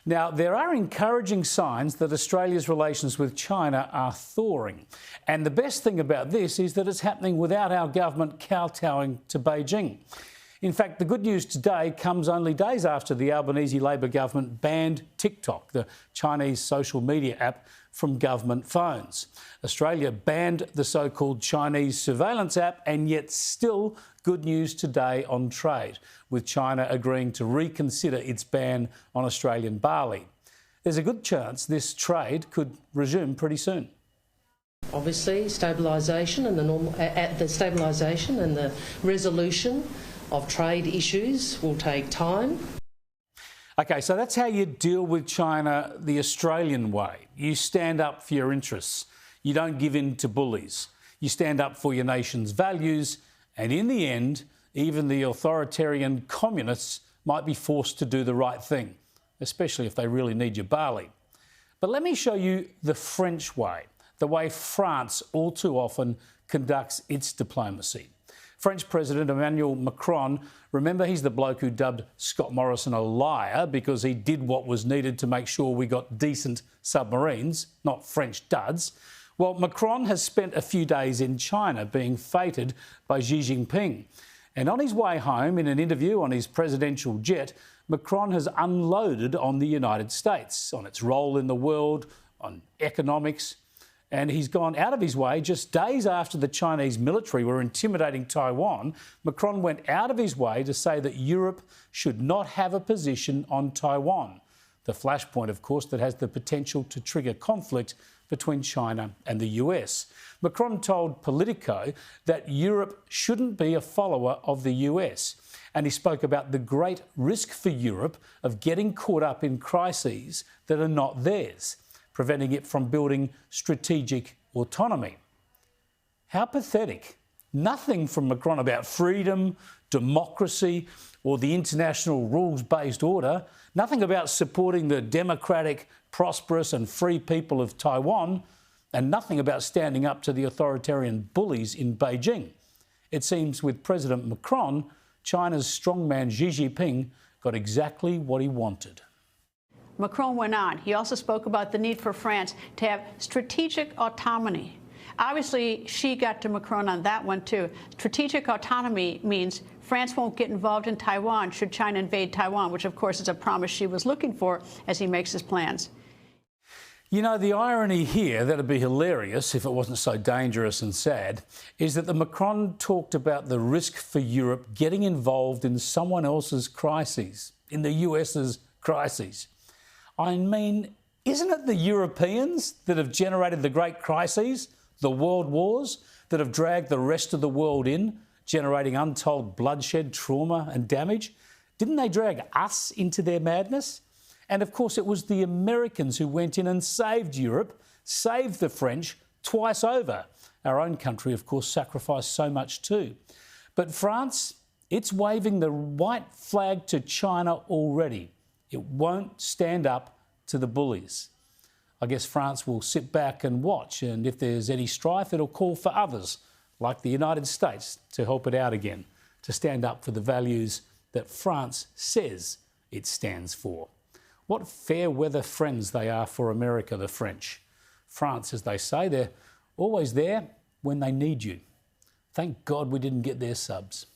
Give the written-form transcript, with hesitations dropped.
Now, there are encouraging signs that Australia's relations with China are thawing. And the best thing about this is that it's happening without our government kowtowing to Beijing. In fact, the good news today comes only days after the Albanese Labor government banned TikTok, the Chinese social media app, from government phones. Australia banned the so-called Chinese surveillance app, and yet still good news today on trade, with China agreeing to reconsider its ban on Australian barley. There's a good chance this trade could resume pretty soon. Obviously, stabilisation and the resolution of trade issues will take time. OK, so that's how you deal with China the Australian way. You stand up for your interests. You don't give in to bullies. You stand up for your nation's values. And in the end, even the authoritarian communists might be forced to do the right thing, especially if they really need your barley. But let me show you the French way, the way France all too often conducts its diplomacy. French President Emmanuel Macron, remember, he's the bloke who dubbed Scott Morrison a liar because he did what was needed to make sure we got decent submarines, not French duds. Well, Macron has spent a few days in China being feted by Xi Jinping. And on his way home, in an interview on his presidential jet, Macron has unloaded on the United States, on its role in the world, on economics. And he's gone out of his way. Just days after the Chinese military were intimidating Taiwan, Macron went out of his way to say that Europe should not have a position on Taiwan. The flashpoint, of course, that has the potential to trigger conflict between China and the US. Macron told Politico that Europe shouldn't be a follower of the US. And he spoke about the great risk for Europe of getting caught up in crises that are not theirs, preventing it from building strategic autonomy. How pathetic. Nothing from Macron about freedom, democracy, or the international rules-based order. Nothing about supporting the democratic, prosperous and free people of Taiwan. And nothing about standing up to the authoritarian bullies in Beijing. It seems with President Macron, China's strongman Xi Jinping got exactly what he wanted. Macron went on. He also spoke about the need for France to have strategic autonomy. Obviously, Xi got to Macron on that one, too. Strategic autonomy means France won't get involved in Taiwan should China invade Taiwan, which, of course, is a promise Xi was looking for as he makes his plans. You know, the irony here, that'd be hilarious if it wasn't so dangerous and sad, is that the Macron talked about the risk for Europe getting involved in someone else's crises, in the US's crises. I mean, isn't it the Europeans that have generated the great crises, the world wars, that have dragged the rest of the world in, generating untold bloodshed, trauma and damage? Didn't they drag us into their madness? And of course, it was the Americans who went in and saved Europe, saved the French twice over. Our own country, of course, sacrificed so much too. But France, it's waving the white flag to China already. It won't stand up to the bullies. I guess France will sit back and watch, and if there's any strife, it'll call for others, like the United States, to help it out again, to stand up for the values that France says it stands for. What fair weather friends they are for America, the French. France, as they say, they're always there when they need you. Thank God we didn't get their subs.